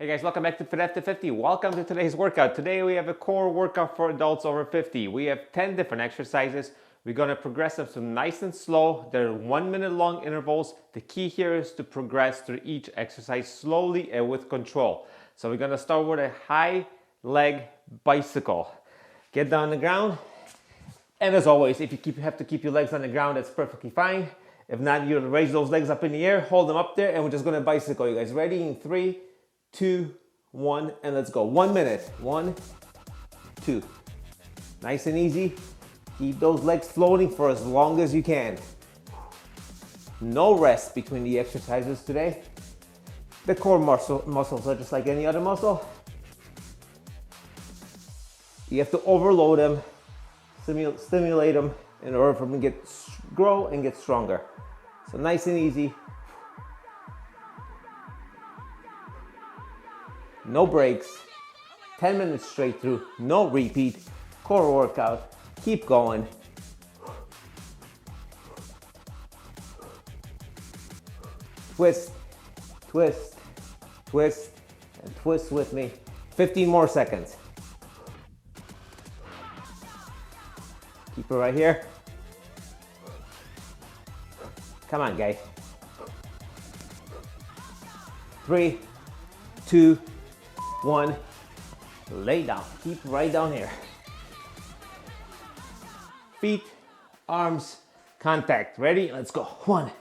Hey guys, welcome back to Fit After 50. Welcome to today's workout. Today we have a core workout for adults over 50. We have 10 different exercises. We're going to progress them so nice and slow. They're 1 minute long intervals. The key here is to progress through each exercise slowly and with control. So we're going to start with a high leg bicycle. Get down on the ground. And as always, if you have to keep your legs on the ground, that's perfectly fine. If not, you're going to raise those legs up in the air, hold them up there, and we're just going to bicycle. You guys ready? In 3, 2, 1, and let's go. 1 minute. 1, 2. Nice and easy. Keep those legs floating for as long as you can. No rest between the exercises today. The core muscles are just like any other muscle. You have to overload them, stimulate them in order for them to grow and get stronger. So nice and easy. No breaks, 10 minutes straight through, no repeat, core workout, keep going. Twist, twist, twist, and twist with me. 15 more seconds. Keep it right here. Come on, guys. 3, 2, 1, lay down, keep right down here. Feet, arms, contact. Ready? Let's go. 1.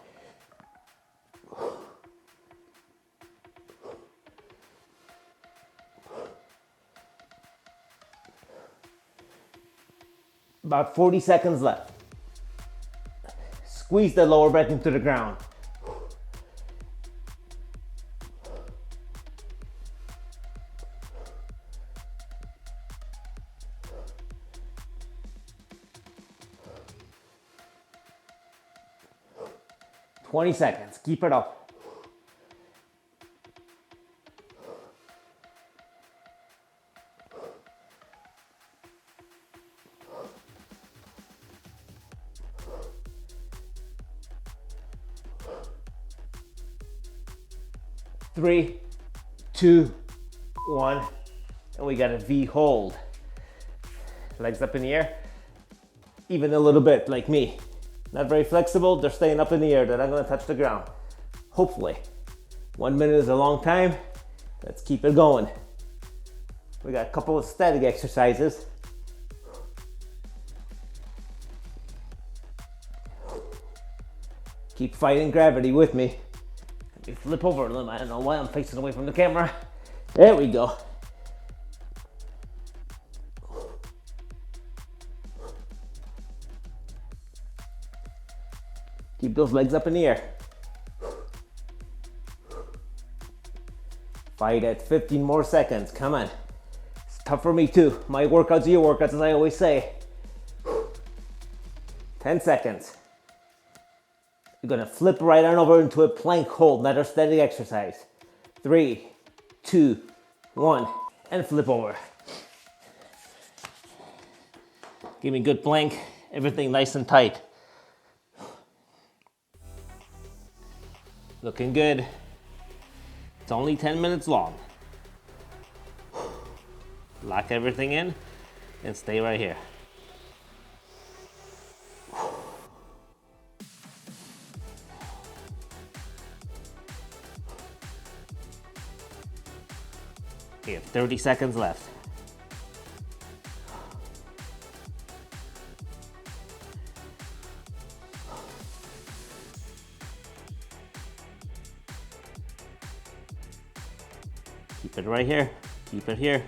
About 40 seconds left. Squeeze the lower back into the ground. 20 seconds, keep it up. Three, 2, 1, and we got a V hold. Legs up in the air, even a little bit like me. Not very flexible, they're staying up in the air, they're not gonna touch the ground. Hopefully. 1 minute is a long time. Let's keep it going. We got a couple of static exercises. Keep fighting gravity with me. Let me flip over a little, I don't know why I'm facing away from the camera. There we go. Keep those legs up in the air. Fight at 15 more seconds. Come on. It's tough for me too. My workouts are your workouts, as I always say. 10 seconds. You're gonna flip right on over into a plank hold, another static exercise. 3, 2, 1, and flip over. Give me a good plank, everything nice and tight. Looking good. It's only 10 minutes long. Lock everything in and stay right here. You have 30 seconds left. Keep it right here. Keep it here.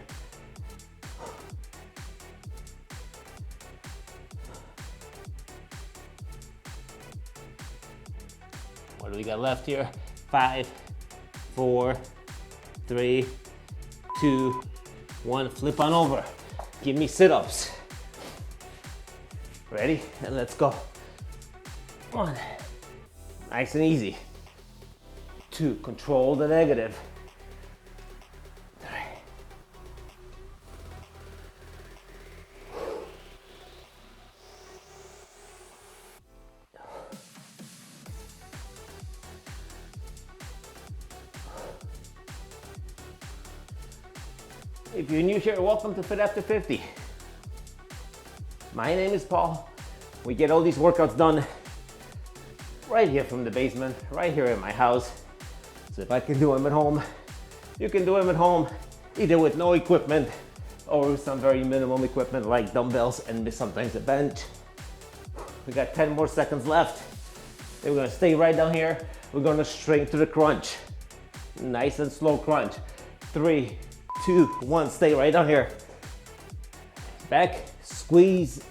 What do we got left here? 5, 4, 3, 2, 1. Flip on over. Give me sit-ups. Ready? And let's go. 1. Nice and easy. 2. Control the negative. 3. If you're new here, welcome to Fit After 50. My name is Paul. We get all these workouts done right here from the basement, right here in my house. So if I can do them at home, you can do them at home, either with no equipment or with some very minimum equipment like dumbbells and sometimes a bench. We got 10 more seconds left. Then we're gonna stay right down here. We're gonna straight to the crunch. Nice and slow crunch. 3, 2, 1, stay right down here. Back, squeeze,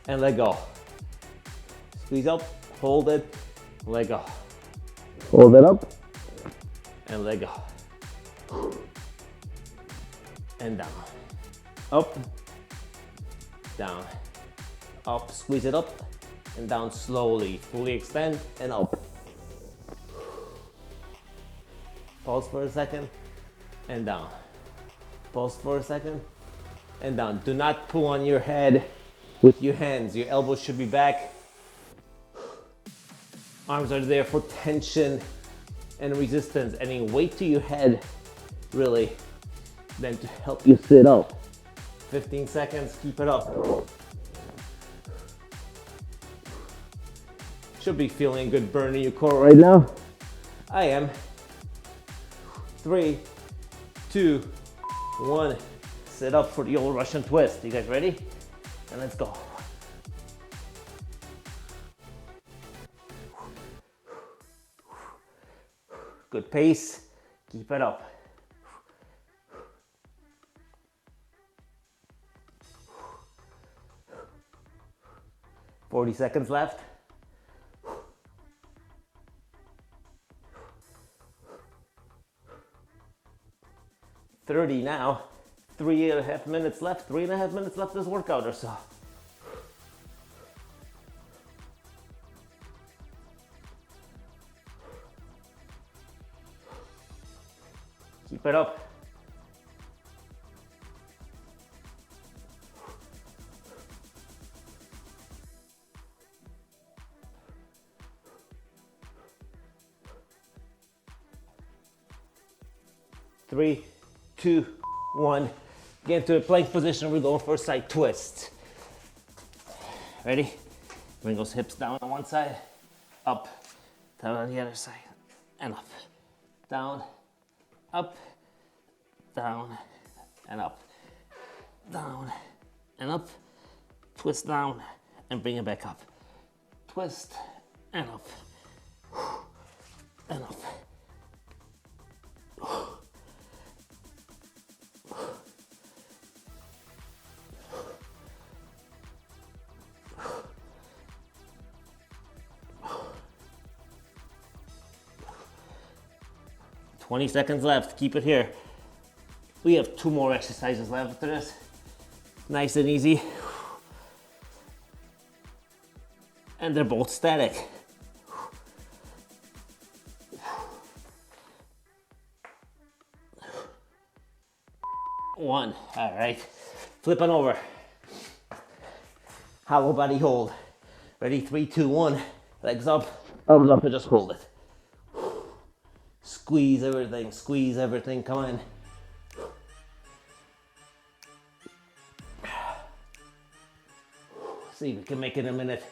and let go. Squeeze up, hold it, let go. Hold it up, and let go. And down. Up, down. Up, squeeze it up, and down slowly. Fully extend, and up. Pause for a second, and down. Pause for a second, and down. Do not pull on your head with your hands. Your elbows should be back. Arms are there for tension and resistance. Any weight to your head, really, then to help you sit up. 15 seconds, keep it up. Should be feeling good burn in your core right now. I am. 3, 2, 1. Sit up for the old Russian twist. You guys ready? And let's go. Good pace. Keep it up. $40 seconds left. $30 now. 3.5 minutes left. 3.5 minutes left this workout or so. Keep it up. Three, 2, 1. Get into a plank position. We're going for a side twist. Ready? Bring those hips down on one side, up, down on the other side, and up, down, up, down, and up, down, and up, twist down, and bring it back up. Twist, and up, and up. 20 seconds left, keep it here. We have 2 more exercises left after this. Nice and easy. And they're both static. One, all right. Flip on over. Hollow body hold. Ready, 3, 2, 1. Legs up, arms up, and just hold it. Squeeze everything, come on. See if we can make it in a minute.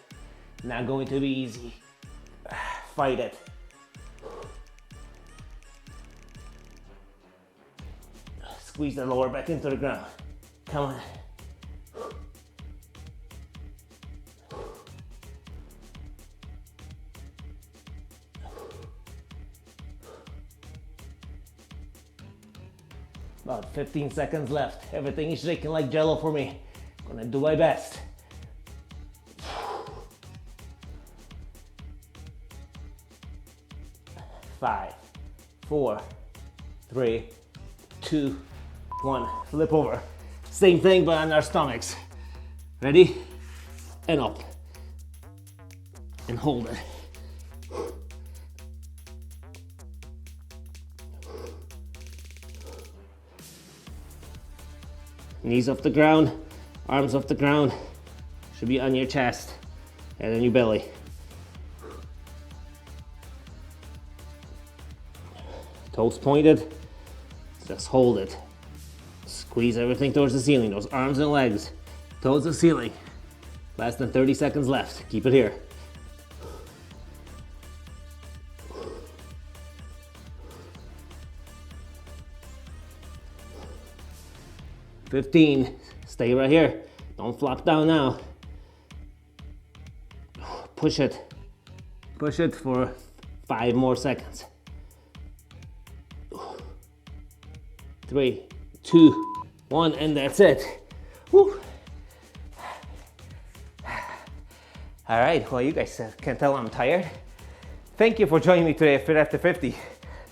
Not going to be easy. Fight it. Squeeze the lower back into the ground. Come on. About 15 seconds left. Everything is shaking like jello for me. Gonna do my best. Five, 4, 3, 2, 1. Flip over. Same thing, but on our stomachs. Ready? And up. And hold it. Knees off the ground, arms off the ground. Should be on your chest and on your belly. Toes pointed, just hold it. Squeeze everything towards the ceiling, those arms and legs towards the ceiling. Less than 30 seconds left. Keep it here. 15. Stay right here. Don't flop down now. Push it. Push it for 5 more seconds. 3, 2, 1, and that's it. Woo. All right, well, you guys can tell I'm tired. Thank you for joining me today at Fit After 50.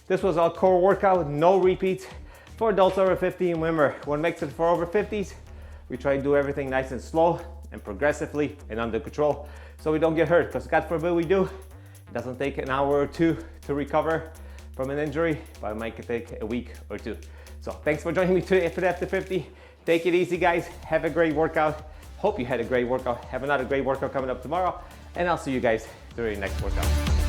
This was our core workout, no repeats for adults over 50. And remember, what makes it for over 50s, we try to do everything nice and slow and progressively and under control so we don't get hurt, because God forbid we do. It doesn't take an hour or two to recover from an injury, but it might take a week or two. So thanks for joining me today at Fit After 50. Take it easy, guys. Have a great workout. Hope you had a great workout. Have another great workout coming up tomorrow, and I'll see you guys during the next workout.